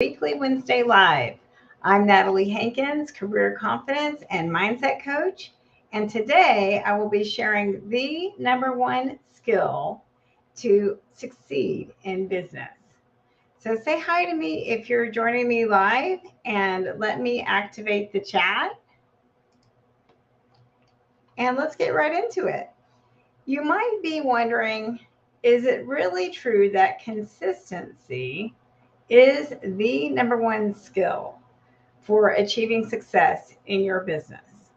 Weekly Wednesday Live. I'm Natalie Hankins, career confidence and mindset coach. And today I will be sharing the number one skill to succeed in business. So say hi to me if you're joining me live and let me activate the chat and let's get right into it. You might be wondering, is it really true that consistency is the number one skill for achieving success in your business?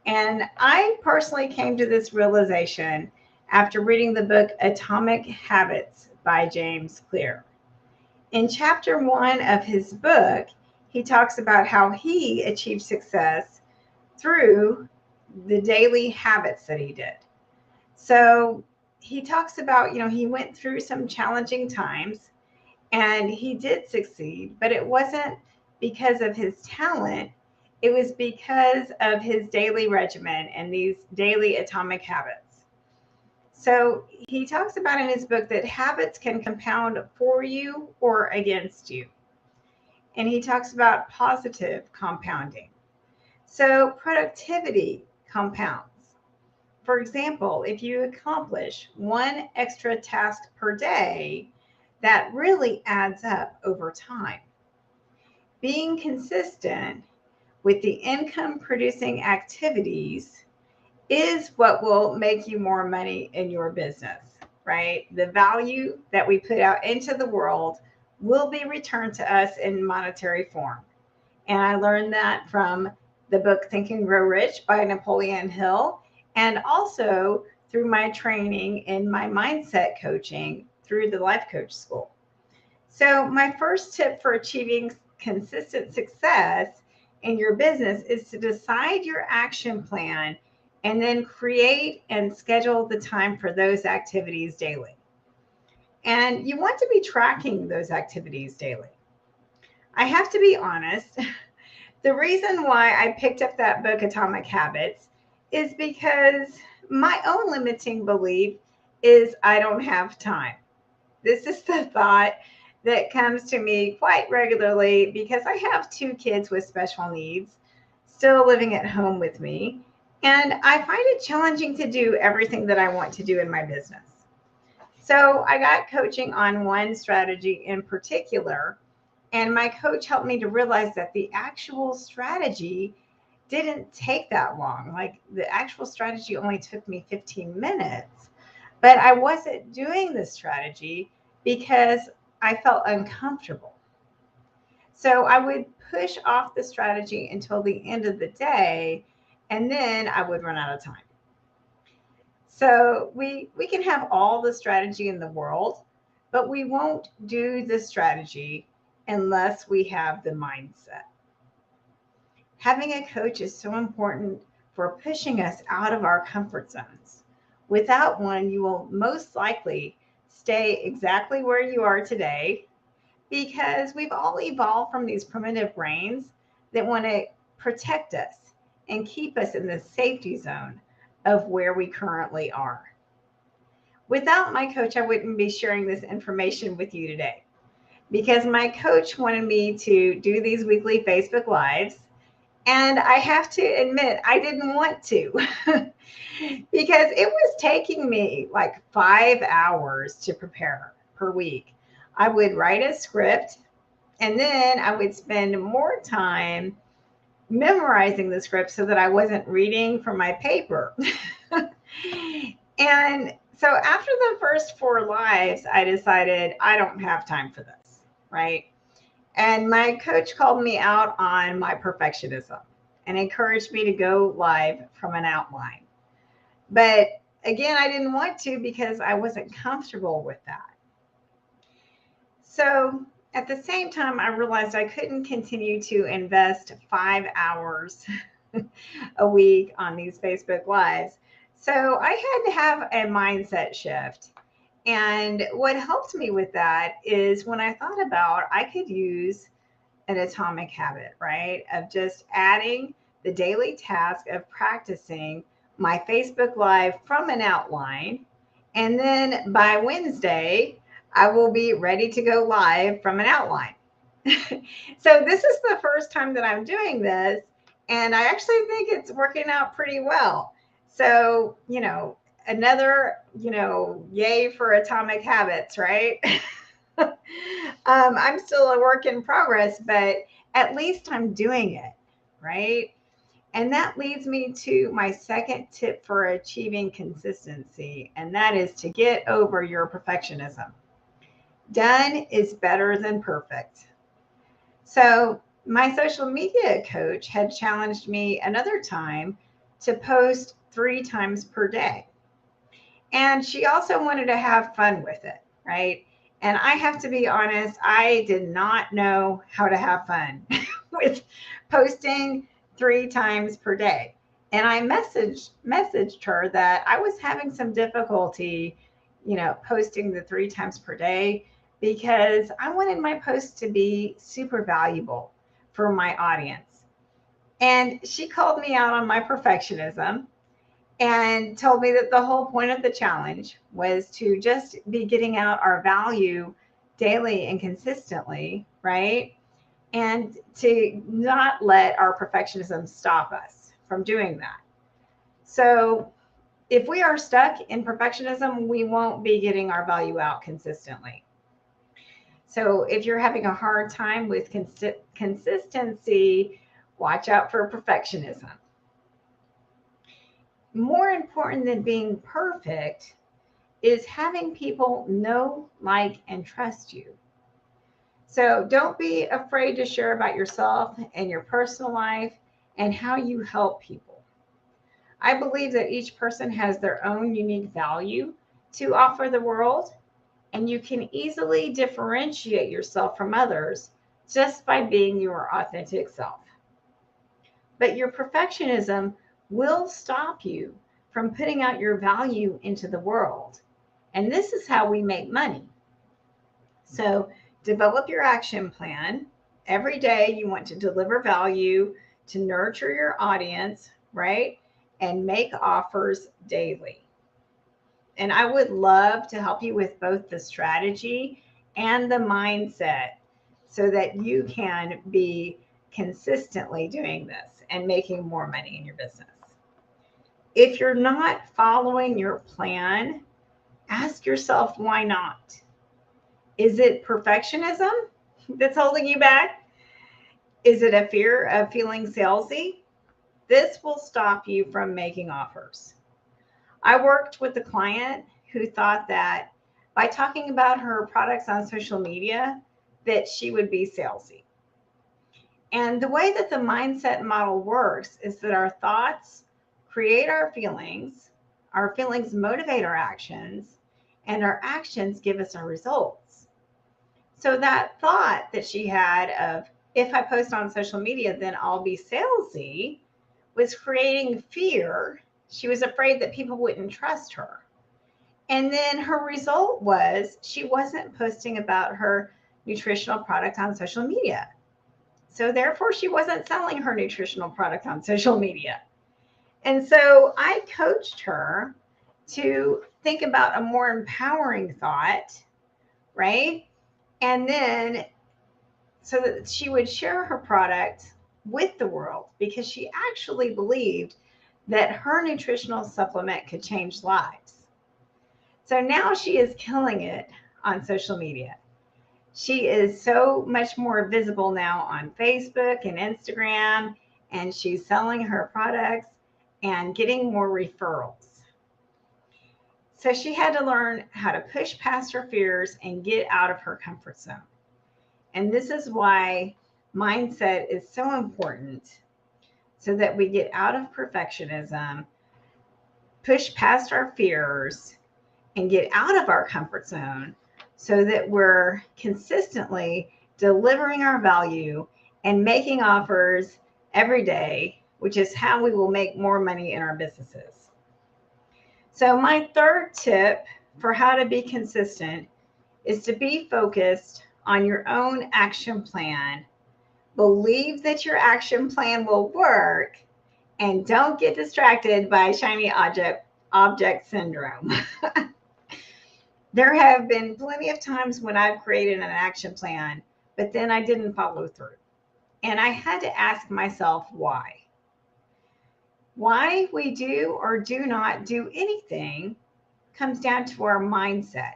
And I personally came to this realization after reading the book Atomic Habits by James Clear. In chapter 1 of his book, he talks about how he achieved success through the daily habits that he did. So he talks about, he went through some challenging times and he did succeed, but it wasn't because of his talent. It was because of his daily regimen and these daily atomic habits. So he talks about in his book that habits can compound for you or against you. And he talks about positive compounding. So productivity compounds. For example, if you accomplish one extra task per day, that really adds up over time. Being consistent with the income producing activities is what will make you more money in your business, right? The value that we put out into the world will be returned to us in monetary form. And I learned that from the book Think and Grow Rich by Napoleon Hill, and also through my training in my mindset coaching through the Life Coach School. So my first tip for achieving consistent success in your business is to decide your action plan and then create and schedule the time for those activities daily. And you want to be tracking those activities daily. I have to be honest, the reason why I picked up that book, Atomic Habits, is because my own limiting belief is I don't have time. This is the thought that comes to me quite regularly because I have two kids with special needs still living at home with me. And I find it challenging to do everything that I want to do in my business. So I got coaching on one strategy in particular, and my coach helped me to realize that the actual strategy didn't take that long. Like the actual strategy only took me 15 minutes, but I wasn't doing the strategy because I felt uncomfortable. So I would push off the strategy until the end of the day, and then I would run out of time. So we can have all the strategy in the world, but we won't do the strategy unless we have the mindset. Having a coach is so important for pushing us out of our comfort zones. Without one, you will most likely stay exactly where you are today because we've all evolved from these primitive brains that want to protect us and keep us in the safety zone of where we currently are. Without my coach, I wouldn't be sharing this information with you today because my coach wanted me to do these weekly Facebook Lives. And I have to admit, I didn't want to because it was taking me like 5 hours to prepare per week. I would write a script and then I would spend more time memorizing the script so that I wasn't reading from my paper. And so after the first 4 lives, I decided I don't have time for this, right? And my coach called me out on my perfectionism and encouraged me to go live from an outline. But again, I didn't want to because I wasn't comfortable with that. So at the same time, I realized I couldn't continue to invest 5 hours a week on these Facebook Lives. So I had to have a mindset shift. And what helped me with that is when I thought about I could use an atomic habit, right? Of just adding the daily task of practicing my Facebook Live from an outline. And then by Wednesday, I will be ready to go live from an outline. So this is the first time that I'm doing this, and I actually think it's working out pretty well. So, another, yay for atomic habits, right? I'm still a work in progress, but at least I'm doing it, right? And that leads me to my second tip for achieving consistency, and that is to get over your perfectionism. Done is better than perfect. So, my social media coach had challenged me another time to post 3 times per day. And she also wanted to have fun with it, right? And I have to be honest, I did not know how to have fun with posting 3 times per day. And I messaged her that I was having some difficulty, posting the 3 times per day because I wanted my posts to be super valuable for my audience. And she called me out on my perfectionism and told me that the whole point of the challenge was to just be getting out our value daily and consistently, right? And to not let our perfectionism stop us from doing that. So, if we are stuck in perfectionism, we won't be getting our value out consistently. So, if you're having a hard time with consistency, watch out for perfectionism. More important than being perfect is having people know, like, and trust you. So don't be afraid to share about yourself and your personal life and how you help people. I believe that each person has their own unique value to offer the world, and you can easily differentiate yourself from others just by being your authentic self. But your perfectionism will stop you from putting out your value into the world. And this is how we make money. So, develop your action plan. Every day, you want to deliver value to nurture your audience, right? And make offers daily. And I would love to help you with both the strategy and the mindset so that you can be consistently doing this and making more money in your business. If you're not following your plan, ask yourself why not? Is it perfectionism that's holding you back? Is it a fear of feeling salesy? This will stop you from making offers. I worked with a client who thought that by talking about her products on social media, that she would be salesy. And the way that the mindset model works is that our thoughts create our feelings motivate our actions, and our actions give us our results. So that thought that she had of, if I post on social media, then I'll be salesy, was creating fear. She was afraid that people wouldn't trust her. And then her result was she wasn't posting about her nutritional product on social media. So therefore, she wasn't selling her nutritional product on social media. And so I coached her to think about a more empowering thought, right? And then so that she would share her product with the world because she actually believed that her nutritional supplement could change lives. So now she is killing it on social media. She is so much more visible now on Facebook and Instagram, and she's selling her products and getting more referrals. So she had to learn how to push past her fears and get out of her comfort zone. And this is why mindset is so important so that we get out of perfectionism, push past our fears, and get out of our comfort zone so that we're consistently delivering our value and making offers every day, which is how we will make more money in our businesses. So, my third tip for how to be consistent is to be focused on your own action plan. Believe that your action plan will work and don't get distracted by shiny object syndrome. There have been plenty of times when I've created an action plan, but then I didn't follow through. And I had to ask myself why. Why we do or do not do anything comes down to our mindset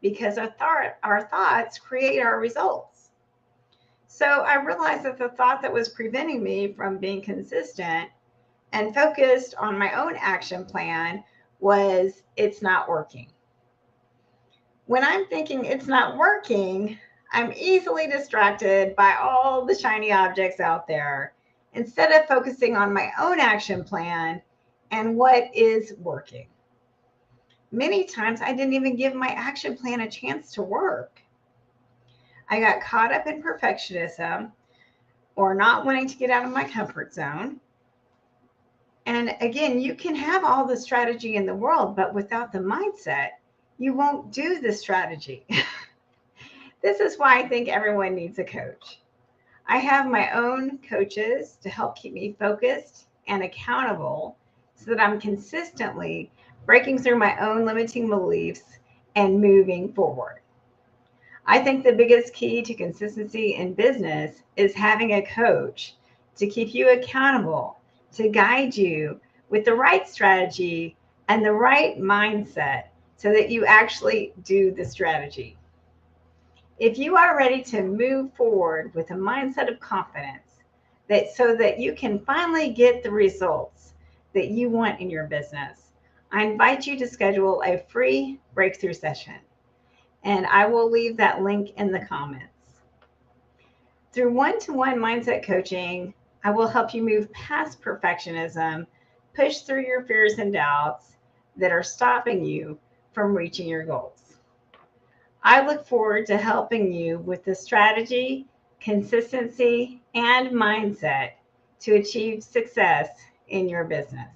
because our thoughts create our results. So I realized that the thought that was preventing me from being consistent and focused on my own action plan was it's not working. When I'm thinking it's not working, I'm easily distracted by all the shiny objects out there instead of focusing on my own action plan and what is working. Many times I didn't even give my action plan a chance to work. I got caught up in perfectionism or not wanting to get out of my comfort zone. And again, you can have all the strategy in the world, but without the mindset, you won't do the strategy. This is why I think everyone needs a coach. I have my own coaches to help keep me focused and accountable so that I'm consistently breaking through my own limiting beliefs and moving forward. I think the biggest key to consistency in business is having a coach to keep you accountable, to guide you with the right strategy and the right mindset so that you actually do the strategy. If you are ready to move forward with a mindset of confidence, that so that you can finally get the results that you want in your business, I invite you to schedule a free breakthrough session. And I will leave that link in the comments. Through one-to-one mindset coaching, I will help you move past perfectionism, push through your fears and doubts that are stopping you from reaching your goals. I look forward to helping you with the strategy, consistency, and mindset to achieve success in your business.